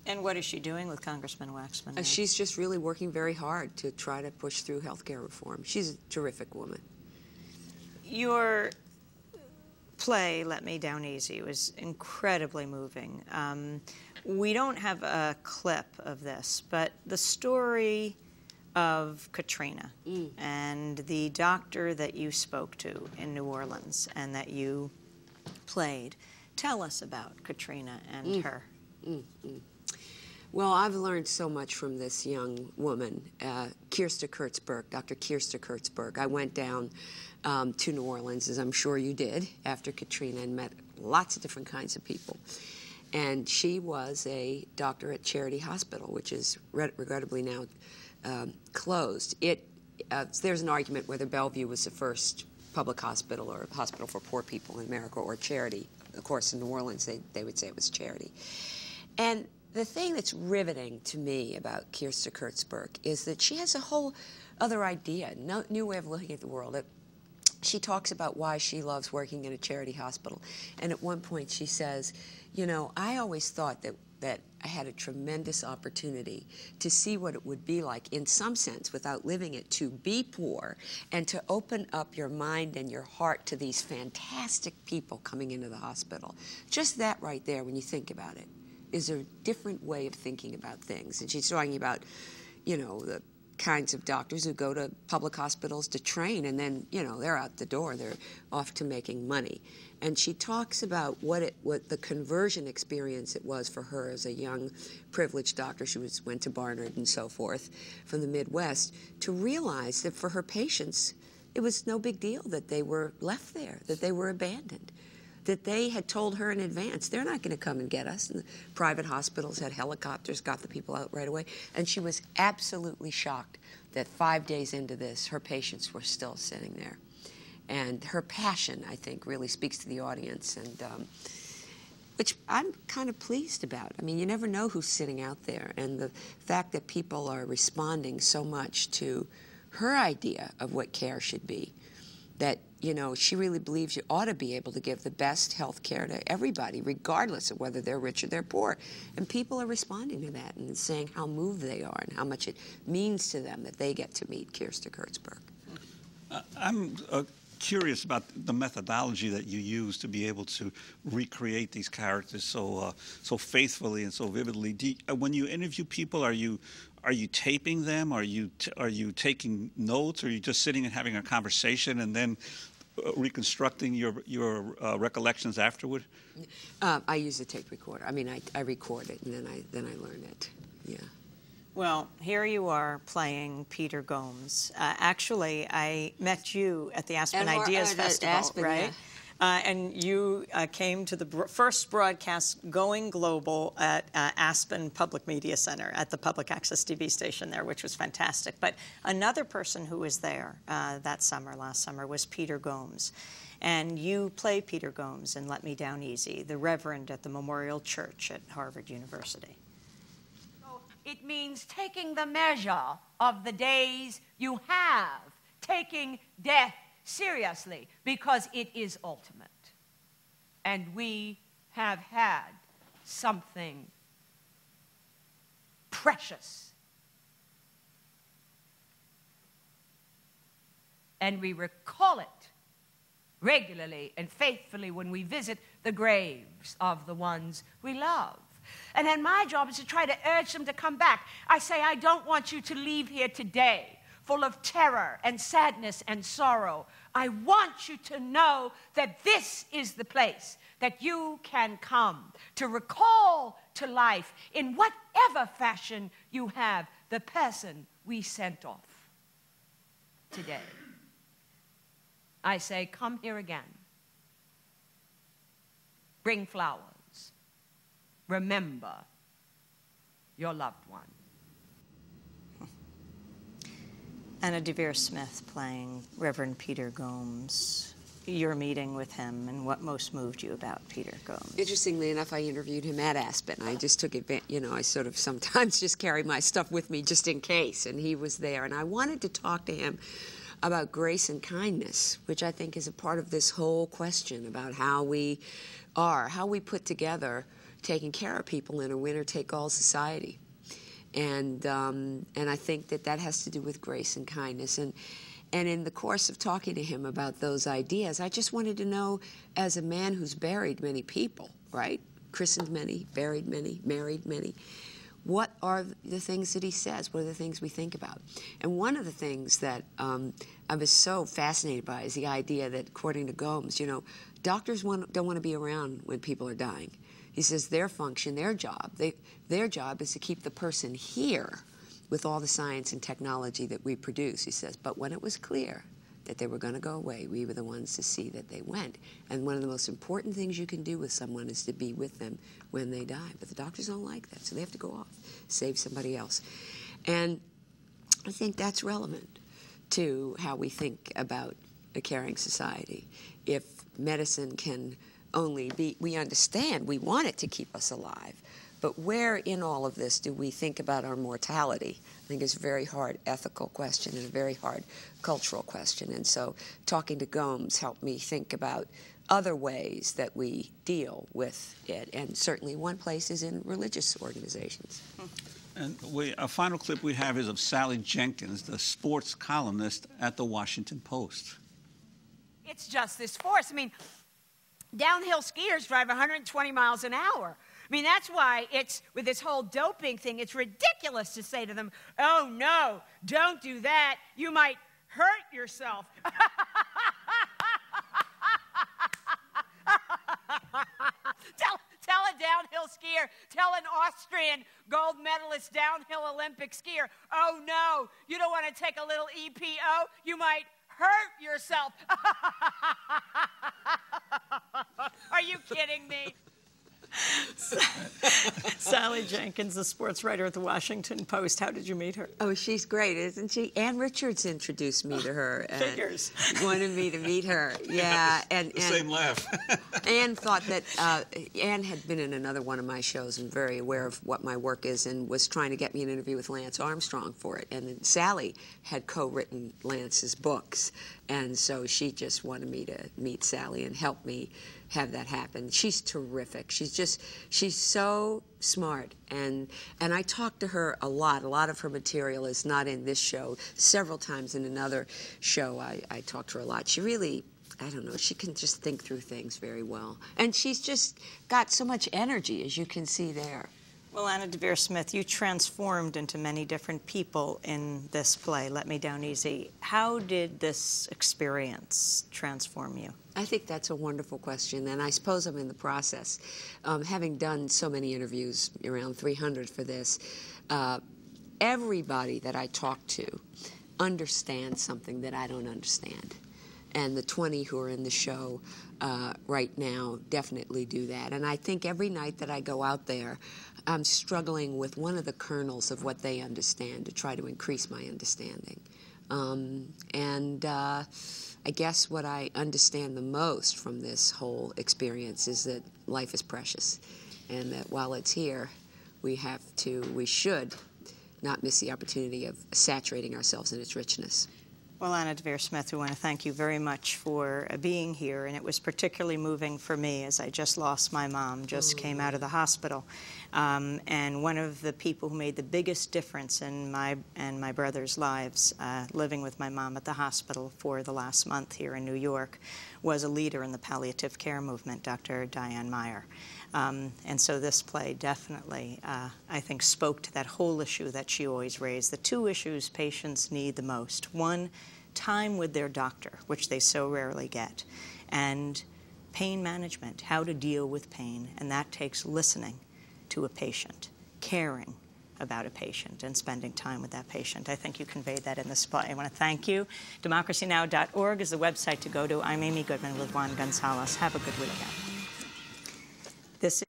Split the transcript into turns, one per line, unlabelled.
And what is she doing with Congressman Waxman?
She's just really working very hard to try to push through health care reform. She's a terrific woman.
Your play, Let Me Down Easy, was incredibly moving. We don't have a clip of this, but the story of Katrina and the doctor that you spoke to in New Orleans and that you played. Tell us about Katrina and her.
Well, I've learned so much from this young woman, Kirsta Kurtzberg, Dr. Kirsta Kurtzberg. I went down to New Orleans, as I'm sure you did, after Katrina, and met lots of different kinds of people. And she was a doctor at Charity Hospital, which is regrettably now closed. There's an argument whether Bellevue was the first public hospital or hospital for poor people in America or Charity. Of course, in New Orleans, they would say it was Charity. And the thing that's riveting to me about Kirsta Kurtzberg is that she has a whole other idea, new way of looking at the world. She talks about why she loves working in a charity hospital. And at one point she says, you know, I always thought that I had a tremendous opportunity to see what it would be like, in some sense, without living it, to be poor and to open up your mind and your heart to these fantastic people coming into the hospital. Just that right there, when you think about it, is a different way of thinking about things. And she's talking about, you know, the kinds of doctors who go to public hospitals to train, and then, you know, they're out the door, they're off to making money. And she talks about what the conversion experience it was for her as a young, privileged doctor. She went to Barnard and so forth from the Midwest, to realize that for her patients, it was no big deal that they were left there, that they were abandoned, that they had told her in advance, they're not going to come and get us. And the private hospitals had helicopters, got the people out right away. And she was absolutely shocked that 5 days into this, her patients were still sitting there. And her passion, I think, really speaks to the audience, and which I'm kind of pleased about. I mean, you never know who's sitting out there. And the fact that people are responding so much to her idea of what care should be, that, you know, she really believes you ought to be able to give the best health care to everybody, regardless of whether they're rich or they're poor. And people are responding to that and saying how moved they are and how much it means to them that they get to meet Kirsta Kurtzberg.
I'm curious about the methodology that you use to be able to recreate these characters so faithfully and so vividly. When you interview people, are you taping them? Are you taking notes? Or are you just sitting and having a conversation and then reconstructing your recollections afterward?
I use a tape recorder. I mean, I record it and then I learn it. Yeah.
Well, here you are playing Peter Gomes. Actually, I met you at the Aspen Ideas Festival,
Aspen,
right?
Yeah.
And you came to the first broadcast going global at Aspen Public Media Center at the public access TV station there, which was fantastic. But another person who was there last summer, was Peter Gomes. And you play Peter Gomes in Let Me Down Easy, the Reverend at the Memorial Church at Harvard University.
So it means taking the measure of the days you have, taking death seriously, because it is ultimate. And we have had something precious. And we recall it regularly and faithfully when we visit the graves of the ones we love. And then my job is to try to urge them to come back. I say, I don't want you to leave here today full of terror and sadness and sorrow. I want you to know that this is the place that you can come to recall to life, in whatever fashion you have, the person we sent off today. I say, come here again. Bring flowers. Remember your loved one.
Anna Deavere Smith playing Reverend Peter Gomes. Your meeting with him and what most moved you about Peter Gomes.
Interestingly enough, I interviewed him at Aspen. I just took advantage, you know, I sort of sometimes just carry my stuff with me just in case, and he was there. And I wanted to talk to him about grace and kindness, which I think is a part of this whole question about how we are, how we put together, taking care of people in a winner-take-all society. And I think that that has to do with grace and kindness. And in the course of talking to him about those ideas, I just wanted to know, as a man who's buried many people, right? Christened many, buried many, married many, what are the things that he says? What are the things we think about? And one of the things that I was so fascinated by is the idea that, according to Gomes, you know, doctors don't want to be around when people are dying. He says their function, their job is to keep the person here with all the science and technology that we produce, he says. But when it was clear that they were going to go away, we were the ones to see that they went. And one of the most important things you can do with someone is to be with them when they die. But the doctors don't like that, so they have to go off, save somebody else. And I think that's relevant to how we think about a caring society. If medicine can only be, we understand, we want it to keep us alive, but where in all of this do we think about our mortality? I think it's a very hard ethical question and a very hard cultural question. And so talking to Gomes helped me think about other ways that we deal with it. And certainly one place is in religious organizations.
And a final clip we have is of Sally Jenkins, the sports columnist at the Washington Post.
It's just this force. I mean, downhill skiers drive 120 miles an hour. I mean, that's why it's, with this whole doping thing, it's ridiculous to say to them, oh, no, don't do that. You might hurt yourself. Tell a downhill skier, tell an Austrian gold medalist downhill Olympic skier, oh, no, you don't want to take a little EPO. You might hurt yourself. Are you kidding me?
Sally Jenkins, the sports writer at the Washington Post. How did you meet her?
Oh, she's great, isn't she? Ann Richards introduced me to her.
Figures.
Wanted me to meet her. Yeah. And
Same laugh.
Ann thought that, Ann had been in another one of my shows and very aware of what my work is and was trying to get me an interview with Lance Armstrong for it. And then Sally had co-written Lance's books. And so she just wanted me to meet Sally and help me have that happen. She's terrific. She's so smart. And I talked to her a lot. A lot of her material is not in this show. Several times in another show I talked to her a lot. She really, I don't know, she can just think through things very well. And she's just got so much energy, as you can see there.
Well, Anna Deavere Smith, you transformed into many different people in this play, Let Me Down Easy. How did this experience transform you?
I think that's a wonderful question, and I suppose I'm in the process. Having done so many interviews, around 300 for this, everybody that I talk to understands something that I don't understand. And the 20 who are in the show right now definitely do that. And I think every night that I go out there, I'm struggling with one of the kernels of what they understand to try to increase my understanding. I guess what I understand the most from this whole experience is that life is precious, and that while it's here, we should not miss the opportunity of saturating ourselves in its richness.
Well, Anna Deavere Smith, we want to thank you very much for being here, and it was particularly moving for me as I just lost my mom, just came out of the hospital. And one of the people who made the biggest difference in my and my brother's lives, living with my mom at the hospital for the last month here in New York, was a leader in the palliative care movement, Dr. Diane Meyer. And so this play definitely, I think, spoke to that whole issue that she always raised, the two issues patients need the most. One, time with their doctor, which they so rarely get, and pain management, how to deal with pain, and that takes listening to a patient, caring about a patient, and spending time with that patient. I think you conveyed that in this play. I want to thank you. DemocracyNow.org is the website to go to. I'm Amy Goodman with Juan Gonzalez. Have a good weekend. This